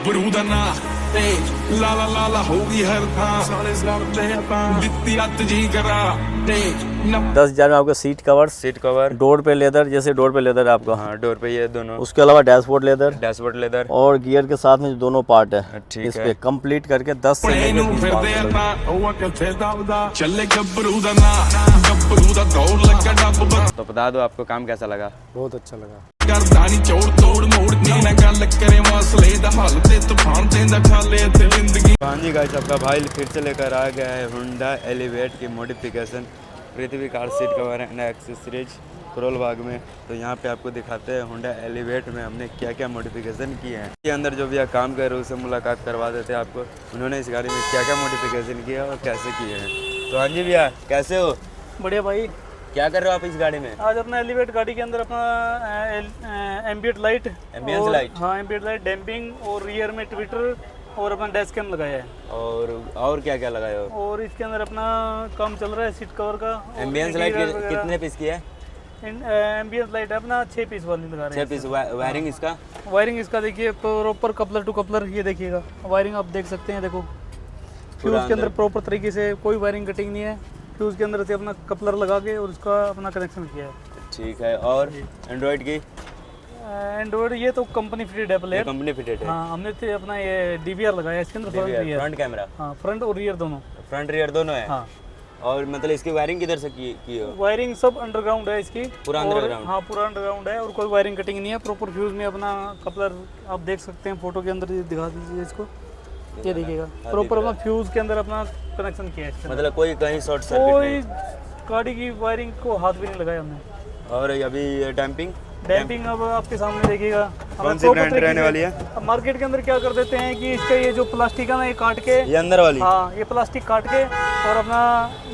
ਗੱਭਰੂ ਦਾ ਨਾਂ ਤੇ ਲਾਲਾ ਲਾਲਾ ਹੋਗੀ ਹਰ ਥਾਂ ਸਾਰੇ ਲੜਦੇ ਤਾਂ ਦਿੱਤੀ ਅੱਤ ਜੀ ਕਰਾ ਤੇ 10,000 में आपका सीट कवर डोर पे लेदर, जैसे डोर पे लेदर है आपका। हाँ, डोर पे ये दोनों। उसके अलावा डैशबोर्ड लेदर और गियर के साथ में जो दोनों पार्ट है ठीक इस है। पे कंप्लीट करके 10 से ਪੜੇ लेकर ਨੂੰ 20 ਫਿਰਦੇ पाउंड ਤਾਂ ਉਹ ਕਿੱਥੇ ਦਬਦਾ ਚੱਲੇ ਗੱਭਰੂ ਦਾ ਨਾਂ ਗੱਭਰੂ ਦਾ ਦੌੜ ਲੱਗਾ ਡੱਬ तो बता दो आपको काम कैसा लगा? बहुत अच्छा लगा। ਕਰਦਾ ਨਹੀਂ ਚੋੜ ਤੋੜ ਮੋੜ ਨੀ ਨਾ ਗੱਲ ਕਰੇ ਮਸਲੇ ਦਾ ਹੱਲ ਤੇ ਤੂਫਾਨ ਦੇਂਦਾ ਠਾਲੇ ਤੇ ਜ਼ਿੰਦਗੀ। हाँ जी गाइस, आपका भाई फिर से लेकर आ गया है होंडा एलिवेट की modification Prithvi car seat cover and accessories Karol Bagh में। तो यहाँ पे आपको दिखाते हैं होंडा एलिवेट में हमने क्या क्या मॉडिफिकेशन किए हैं। इसके अंदर जो भी आप काम कर रहे हो उससे मुलाकात करवा देते हैं आपको, उन्होंने इस गाड़ी में क्या क्या मॉडिफिकेशन किया और कैसे किए हैं। तो हाँ जी भैया, कैसे हो? बढ़िया भाई। क्या कर रहे हो आप इस गाड़ी में? आज अपना एलिवेट गाड़ी के अंदर अपना एम्बियंट लाइट, हाँ एम्बियंट लाइट, डैम्पिंग और रियर में ट्विटर और अपना डैश कैम लगाया है। और क्या क्या लगाए हो? और इसके अंदर अपना काम चल रहा है सीट कवर का। एम्बियंस लाइट कितने पीस की है? एम्बियंस लाइट अपना 6 पीस वाली लगा रहे हैं। 6 पीस। वायरिंग इसका? वायरिंग इसका देखिए प्रॉपर कपलर टू कपलर, ये देखिएगा वायरिंग आप देख सकते हैं। देखो फ्यूज के अंदर प्रॉपर तरीके से कोई वायरिंग कटिंग नहीं है। फ्यूज के अंदर से अपना कपलर लगा के और उसका अपना कनेक्शन किया है। ठीक है। और एंड्रॉइड की? एंड्रॉइड ये तो कंपनी फिटेड है प्लेयर। कंपनी फिटेड है। हाँ, हमने तो अपना ये डीवीआर लगाया है इसके अंदर। Front camera? हाँ, फ्रंट और रियर दोनों। फ्रंट रियर दोनों है। हाँ। और मतलब इसकी वायरिंग किधर से की हो? वायरिंग सब अंडरग्राउंड है इसकी। पूरा अंडरग्राउंड? हाँ, पूरा अंडरग्राउंड है और कोई वायरिंग कटिंग नहीं है। प्रॉपर फ्यूज में अपना कपलर आप देख सकते हैं, फोटो के अंदर दिखा दीजिए इसको, ये देखिएगा प्रॉपर अपना फ्यूज के अंदर अपना कनेक्शन किया है। मतलब कोई कहीं शॉर्ट सर्किट कोई गाड़ी की वायरिंग को हाथ भी नहीं लगाया हमने। और अभी डैम्पिंग अब आपके सामने देखिएगा। कौन सी ब्रांड रहने वाली है? अब मार्केट के अंदर क्या कर देते हैं कि इसका ये जो प्लास्टिक है ना, ये काट के, ये अंदर वाली, हाँ ये प्लास्टिक काट के और अपना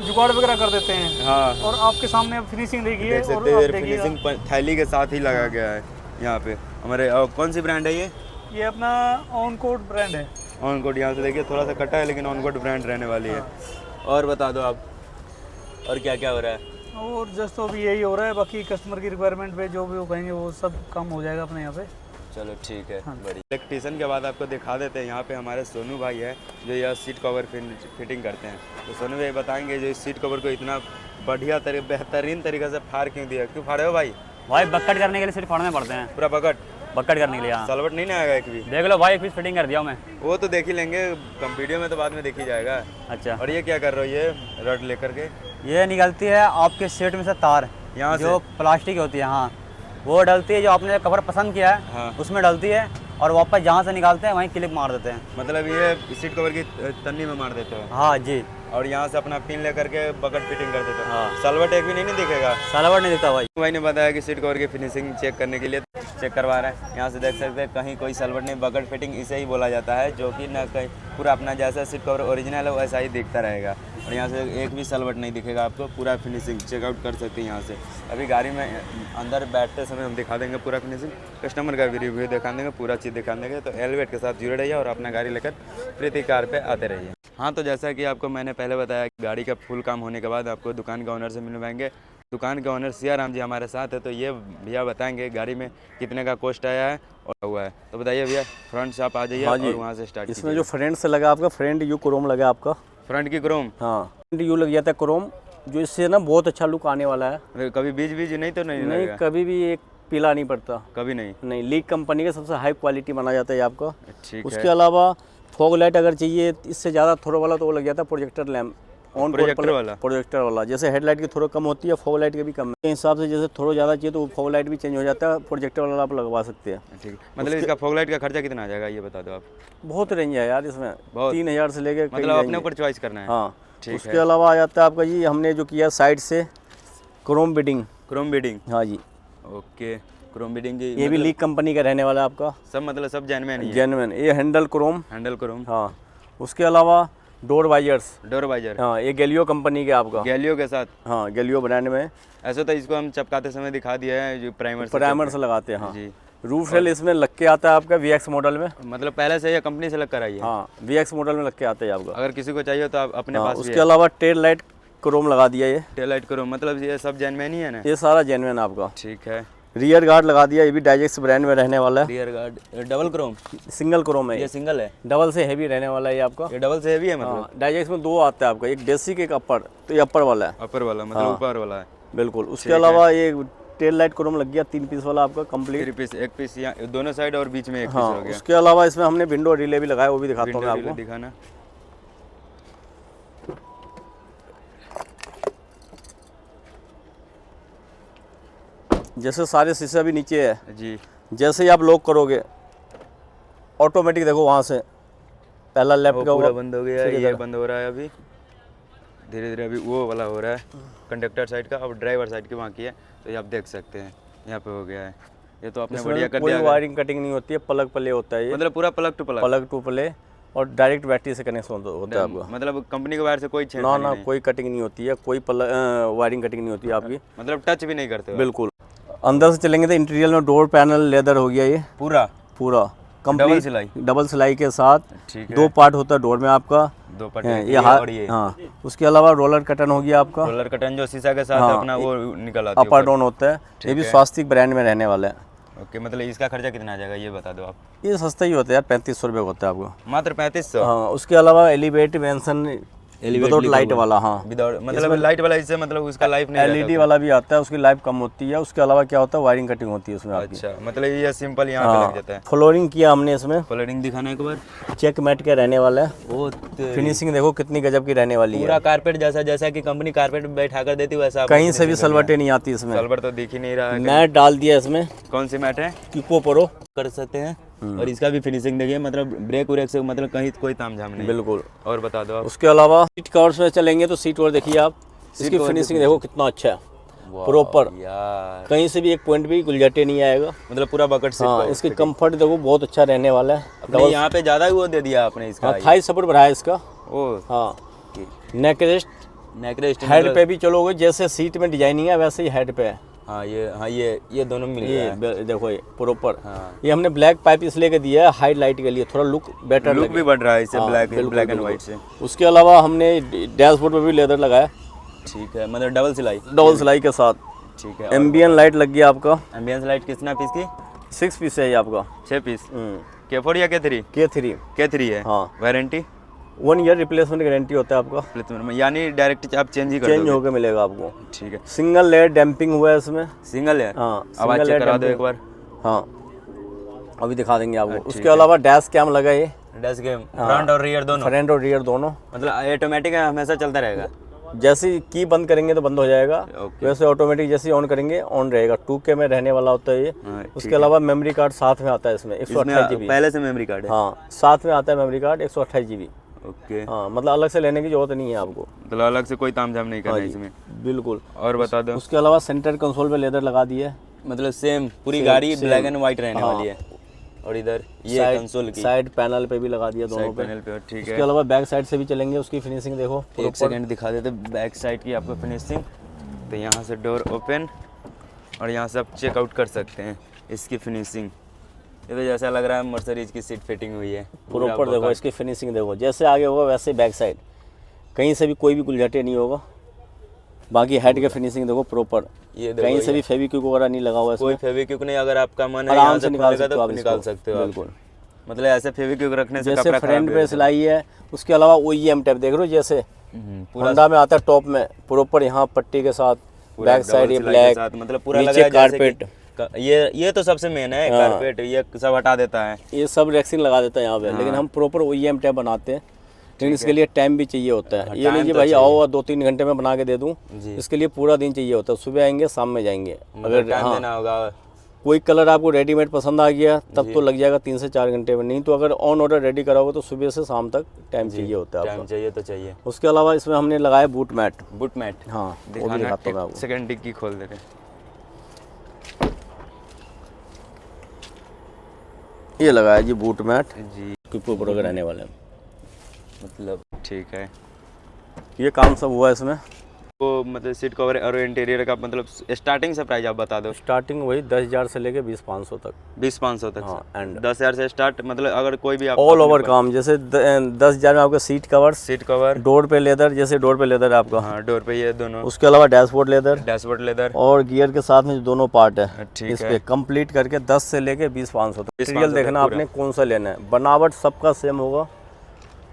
जुगाड़ वगैरह कर देते हैं। हाँ। और आपके सामने अब फिनिशिंग देखिए, देख सकते हैं फिनिशिंग थैली के साथ ही लगा गया है यहाँ पे हमारे। कौन सी ब्रांड है ये अपना ऑन कोड ब्रांड है। ऑन कोड, यहाँ से देखिए थोड़ा सा कटा है लेकिन ऑन कोड ब्रांड रहने वाली है। और बता दो आप, और क्या क्या हो रहा है? और जस्ट तो अभी यही हो रहा है, बाकी कस्टमर की रिक्वायरमेंट पे जो भी वो कहेंगे वो सब काम हो जाएगा अपने यहाँ पे। चलो ठीक है। बड़ी इलेक्ट्रीशियन के बाद आपको दिखा देते हैं, यहाँ पे हमारे सोनू भाई है जो यह सीट कवर फिटिंग करते हैं। तो सोनू भाई बताएंगे जो इस सीट कवर को इतना बढ़िया बेहतरीन तरीके से फाड़ क्यों दिया? क्यों फाड़े हो भाई? भाई बक्कट करने के लिए सिर्फ फाड़ने पड़ते हैं। पूरा बक्कट करने के लिए। हाँ, सलवट नहीं ना आएगा एक भी? देख लो भाई, एक पीस फिटिंग कर दिया मैं। वो तो देख ही लेंगे वीडियो में, तो बाद में देखी जाएगा। अच्छा। और ये क्या कर रहे हो? ये रड लेकर के ये निकलती है आपके सेट में से तार, यहाँ जो प्लास्टिक होती है, हाँ वो डलती है, जो आपने कवर पसंद किया है हाँ। उसमें डलती है और वापस जहाँ से निकालते हैं वहीं क्लिप मार देते हैं। मतलब ये सीट कवर की तन्नी में मार देते हो? हाँ जी। और यहाँ से अपना पिन लेकर के बकेट फिटिंग कर देते हो? हाँ। सलवट एक भी नहीं दिखेगा? सलवट नहीं दिखता भाई। भाई ने बताया कि सीट कवर की फिनिशिंग चेक करने के लिए चेक करवा रहे हैं। यहाँ से देख सकते हैं कहीं कोई सलवट नहीं, बकेट फिटिंग इसे ही बोला जाता है, जो कि ना कहीं पूरा अपना जैसा सीट कवर ओरिजिनल है वैसा ही दिखता रहेगा। और यहाँ से एक भी सलवट नहीं दिखेगा आपको, पूरा फिनिशिंग चेकआउट कर सकते हैं यहाँ से। अभी गाड़ी में अंदर बैठते समय हम दिखा देंगे पूरा फिनिशिंग, कस्टमर का भी रिव्यू दिखा देंगे, पूरा चीज़ दिखा देंगे। तो एलिवेट के साथ जुड़े रहिए और अपना गाड़ी लेकर प्रीति कार पे आते रहिए। हाँ, तो जैसा कि आपको मैंने पहले बताया, गाड़ी का फुल काम होने के बाद आपको दुकान के ओनर से मिलवाएंगे। दुकान के ओनर सियाराम जी हमारे साथ है, तो ये भैया बताएंगे गाड़ी में कितने का कॉस्ट आया है और हुआ है। तो बताइए भैया, फ्रंट से आप आ जाइए। हाँ और वहाँ से स्टार्ट। इसमें जो फ्रंट से लगा आपका फ्रंट यू क्रोम लगा आपका, फ्रंट की क्रोम? हाँ, फ्रंट यू लग जाता है क्रोम, जो इससे ना बहुत अच्छा लुक आने वाला है। कभी बीज नहीं तो नहीं कभी भी एक पीला नहीं पड़ता, कभी नहीं। लीक कंपनी का सबसे हाई क्वालिटी माना जाता है आपका। ठीक है। उसके अलावा फॉग लाइट अगर चाहिए इससे ज़्यादा थोड़ा वाला तो वो लग जाता है प्रोजेक्टर लैम्प, ऑन प्रोजेक्टर वाला। जैसे हेडलाइट की थोड़ा कम होती है, फॉग लाइट की भी कम है। के हिसाब से जैसे थोड़ा ज़्यादा चाहिए तो फॉग लाइट भी चेंज हो जाता है, प्रोजेक्टर वाला आप लगवा सकते हैं। ठीक है। मतलब इसका फॉग लाइट का खर्चा कितना आ जाएगा ये बता दो आप? बहुत रेंज है यार इसमें, 3,000 से लेके, मतलब अपने ऊपर चॉइस करना है। हाँ। उसके अलावा आ जाता है आपका जी, हमने जो किया साइड से क्रोम बीडिंग। हाँ जी, ओके। क्रोम बीडिंग की ये भी लीक कंपनी का रहने वाला है आपका। सब मतलब सब जेन्युइन। ये हैंडल क्रोम। हाँ। उसके अलावा डोर वाइजर। हाँ, ये गैलियो कंपनी के आपका। गैलियो के साथ? हाँ, गैलियो ब्रांड में। ऐसे तो इसको हम चपकाते समय दिखा दिया है, जो प्राइमर से लगाते हैं। हाँ जी। रूफ रेल इसमें लग के आता है आपका VX मॉडल में। मतलब पहले से या कंपनी से लग कर आई है? हाँ, VX मॉडल में लग के आता है आपका। अगर किसी को चाहिए तो आप अपने पास। उसके अलावा टेल लाइट क्रोम लगा दिया। ये टेल लाइट क्रोम, मतलब ये सब जेन्युइन ही है ना? ये सारा जेन्युइन आपका। ठीक है। रियर गार्ड लगा दिया, ये भी डाइजेक्स ब्रांड में रहने वाला है। Rear guard double Chrome, single Chrome है, ये सिंगल है, डबल से हैवी रहने वाला है ये आपका। ये डबल से हेवी है मतलब। हाँ, डाइजेक्स में 2 आता है आपका, एक बेसिक एक अपर, तो ये अपर वाला है अपर वाला मतलब ऊपर वाला है। बिल्कुल। उसके अलावा ये टेल लाइट क्रोम लग गया 3 पीस वाला आपका कंप्लीट। 3 पीस, एक पीस यहाँ दोनों साइड और बीच में एक पीस हाँ, हो गया। उसके अलावा इसमें हमने विंडो रिले भी लगाया, वो भी दिखाता हूँ मैं विंडो आपको। दिखाना। जैसे सारे शीशे अभी नीचे है, जी, जैसे ही आप लॉक करोगे ऑटोमेटिक देखो वहाँ से पहला लेफ्ट वो का पूरा वो बंद हो गया है, ये बंद हो रहा है अभी धीरे धीरे। अभी वो वाला हो रहा है कंडक्टर साइड का, अब ड्राइवर साइड की बाकी है, तो ये आप देख सकते हैं यहाँ पे हो गया है। ये तो आपने बढ़िया कर कोई दिया। वायरिंग कटिंग नहीं होती है, प्लग प्ले होता है ये, मतलब पूरा plug to plug, plug to play, और डायरेक्ट बैटरी से कनेक्शन होता है आपका। मतलब कंपनी के वायर से कोई ना छेड़खानी ना नहीं, कोई कटिंग नहीं होती है, कोई वायरिंग कटिंग नहीं होती है आपकी, मतलब टच भी नहीं करते हो। बिल्कुल। अंदर से चलेंगे तो इंटीरियर में डोर पैनल लेदर हो गया ये पूरा पूरा डबल कंप्लीट सिलाई, डबल सिलाई के साथ। ठीक है। 2 पार्ट होता है डोर में आपका, 2 पट ये ये और ये हाँ। उसके अलावा रोलर कटन हो गया आपका, रोलर कटन जो शीशा के साथ हाँ, अपना वो निकल आती है अपर ऊपर। डाउन होता है। ये भी स्वास्तिक ब्रांड में रहने वाला है। ओके, मतलब इसका खर्चा कितना आ जाएगा ये बता दो आप। ये सस्ता ही होता है यार, 3500 रुपये होता है आपको मात्र 3500 हाँ। उसके अलावा एलिवेट मेंशन विदाउट लाइट वाला, हाँ विदाउट, मतलब लाइट वाला, इससे मतलब उसका लाइफ नहीं रहता। LED वाला भी आता है, उसकी लाइफ कम होती है। उसके अलावा क्या होता है, वायरिंग कटिंग होती है उसमें आपकी। अच्छा, मतलब ये सिंपल यहाँ पे लग जाता है। फ्लोरिंग किया हमने इसमें, फ्लोरिंग दिखाना एक बार। चेक मैट के रहने वाला है। वो फिनिशिंग देखो कितनी गजब की रहने वाली पूरा है, कारपेट जैसा, जैसा कि कंपनी कारपेट बैठा कर देती है वैसा। कहीं से भी सलवटें नहीं आती इसमें। सलवर तो दिख ही नहीं रहा है। मैट डाल दिया इसमें, कौन सी मैट है? किको प्रो कर सकते हैं। और इसका भी फिनिशिंग देखिए, मतलब ब्रेक व्रेक से मतलब कहीं कोई तामझाम नहीं। बिल्कुल। और बता दो आप। उसके अलावा सीट कवर्स में चलेंगे तो सीट कवर देखिए आप, इसकी फिनिशिंग देखो कितना अच्छा है, प्रॉपर, यार कहीं से भी एक पॉइंट भी गुलझटे नहीं आएगा। मतलब पूरा बकेट सीट। हाँ, इसकी कंफर्ट देखो बहुत अच्छा रहने वाला है। नहीं, यहाँ पे ज्यादा ही वो दे दिया आपने इसका। हाँ, थाई सपोर्ट बढ़ाया इसका। ओ हाँ, नेक रेस्ट, नेक रेस्ट हेड पे भी चलोगे जैसे सीट में डिजाइनिंग है वैसे ही हेड पे है। हाँ, ये दोनों मिल गया है। देखो ये प्रॉपर। हाँ। ये हमने ब्लैक पाइप इसलिए के दिया है हाई लाइट के लिए, थोड़ा लुक बेटर लुक भी बढ़ रहा है इससे, हाँ, ब्लैक बिल्कुल, एंड बिल्कुल। व्हाइट से। उसके अलावा हमने डैशबोर्ड पे भी लेदर लगाया, ठीक है, मतलब डबल सिलाई। डबल सिलाई के साथ। ठीक है। एम्बियन लाइट लग गया आपका, एम्बियंस लाइट कितना पीस की? 6 पीस है ये आपका। 6 पीस। K4 या K3? K3। K3 है। हाँ। वारंटी 1 ईयर रिप्लेसमेंट गारंटी होता है आपका, यानी डायरेक्ट आप चेंज ही कर चेंज दोगे। होकर मिलेगा आपको। ठीक है। सिंगल लेयर डैम्पिंग हुआ है इसमें। सिंगल है? हाँ, आवाज single चेक layer करा दो एक damping। बार। हाँ, अभी दिखा देंगे आपको। ठीक उसके अलावा डैश कैम लगा ये, डैश कैम फ्रंट और रियर दोनों, फ्रंट और रियर दोनों। मतलब ऑटोमेटिक है, हमेशा चलता रहेगा। जैसे की बंद करेंगे तो बंद हो जाएगा, ओके। वैसे ऑटोमेटिक जैसे ऑन करेंगे ऑन रहेगा। 2K में रहने वाला होता है ये। हाँ, ठीक उसके अलावा मेमोरी कार्ड साथ में आता है इसमें, 128 इसमें GB। पहले से मेमोरी कार्ड है? हाँ, साथ में आता है मेमोरी कार्ड 128 GB। ओके, हाँ, मतलब अलग से लेने की जरूरत नहीं है आपको। मतलब अलग से कोई तामझाम नहीं करना है इसमें। बिल्कुल। और बता दो। उसके अलावा सेंटर कंसोल पे लेदर लगा दिया है, मतलब सेम पूरी गाड़ी ब्लैक एंड व्हाइट रहने हाँ। वाली है। और इधर ये कंसोल की साइड पैनल पे भी लगा दिया दोनों पे। पैनल पे। ठीक उसके है। अलावा बैक साइड से भी चलेंगे, उसकी फिनिशिंग देखो। एक सेकंड दिखा देते बैक साइड की आपको फिनिशिंग। तो यहाँ से डोर ओपन और यहाँ से आप चेकआउट कर सकते हैं इसकी फिनिशिंग। ये तो जैसा लग रहा है मर्सिडीज की सीट फिटिंग हुई है। प्रॉपर देखो इसकी फिनिशिंग देखो, जैसे आगे होगा वैसे बैक साइड, कहीं से भी कोई भी गुलझटे नहीं होगा। बाकी हेड के फिनिशिंग देखो प्रॉपर, ये देखो, कहीं से भी फेविक्विक वगैरह नहीं लगा हुआ कोई इसमें। फेविक्विक नहीं, अगर आपका मन है आराम यहाँ से निकाल खोलेगा सकते हो तो आप निकाल इसको। सकते हो आप। बिल्कुल। मतलब ऐसे फेविक्विक रखने से जैसे कपड़ा फ्रंट पे सिलाई है। उसके अलावा OEM टैप देख रहे हो, जैसे पूरा होंडा में आता है टॉप में, प्रॉपर यहाँ पट्टी के साथ, बैक साइड ये ब्लैक, मतलब पूरा लग नीचे रहा है जैसे कारपेट। कि ये तो सबसे मेन है, कारपेट ये सब हटा देता है। ये सब रेक्सिंग लगा देता है यहाँ पे। लेकिन हम प्रॉपर OEM टैप बनाते हैं, लेकिन इसके लिए टाइम भी चाहिए होता है। ये नहीं कि भाई आओ 2-3 घंटे में बना के दे दूँ, इसके लिए पूरा दिन चाहिए होता है। सुबह आएंगे शाम में जाएंगे। अगर टाइम देना होगा। कोई कलर आपको रेडीमेड पसंद आ गया तब तो लग जाएगा 3 से 4 घंटे में, नहीं तो अगर ऑन ऑर्डर रेडी कराओगे तो सुबह से शाम तक टाइम चाहिए होता है टाइम आपको। चाहिए तो चाहिए। उसके अलावा इसमें हमने लगाया बूट मैट। बूट मैट हाँ, वो भी दिखाता हूँ मैं आपको। सेकंड डिग्गी खोल दे रहे। ये लगाया जी बूट मैट, जी किको प्रो के रहने वाले हैं। मतलब ठीक है। ये काम सब हुआ है इसमें। वो मतलब सीट कवर और इंटीरियर का मतलब स्टार्टिंग से प्राइस आप बता दो। स्टार्टिंग वही 10,000 से लेके 20,500 तक। 20,500 तक हाँ, एंड 10,000 से स्टार्ट, मतलब अगर कोई भी आप ऑल ओवर काम, जैसे 10,000 में आपका seat cover, seat cover, door पे लेदर, जैसे डोर पे लेदर है आपका, हाँ डोर पे ये दोनों, उसके अलावा डैशबोर्ड लेदर, डैशबोर्ड लेदर और गियर के साथ में जो दोनों पार्ट है ठीक इस है। पे कंप्लीट करके 10 से लेके 20,500 तक। 20,500 मटेरियल देखना तक आपने कौन सा लेना है, बनावट सबका सेम होगा,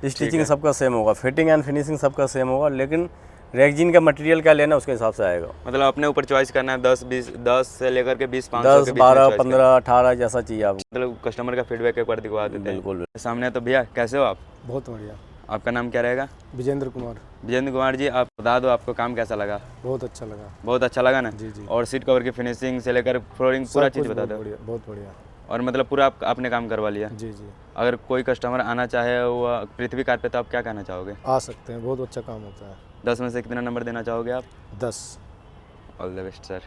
स्टिचिंग सबका सेम होगा, फिटिंग एंड फिनिशिंग सबका सेम होगा, लेकिन रेक्जिन का मटेरियल क्या लेना है उसके हिसाब से आएगा। मतलब अपने ऊपर चॉइस करना है, 10 से लेकर के 20,500 10, के बीच में 12, choice करना 15, 18 जैसा चाहिए आपको। है। मतलब कस्टमर का फीडबैक एक बार दिखवा देते हैं बिल्कुल। सामने। तो भैया कैसे हो आप? बहुत बढ़िया। आपका नाम क्या रहेगा? विजेंद्र कुमार। विजेंद्र कुमार जी, आप बता दो आपको काम कैसा लगा? बहुत अच्छा लगा। बहुत अच्छा लगा ना? जी जी। और सीट कवर की फिनिशिंग से लेकर फ्लोरिंग पूरा सब चीज़ कुछ बता बहुत दो। बढ़िया, बहुत बढ़िया। और मतलब पूरा आप आपने काम करवा लिया। जी जी, अगर कोई कस्टमर आना चाहे वो पृथ्वी कार पे, तो आप क्या कहना चाहोगे? आ सकते हैं, बहुत अच्छा काम होता है। 10 में से कितना नंबर देना चाहोगे आप? 10। All the best sir.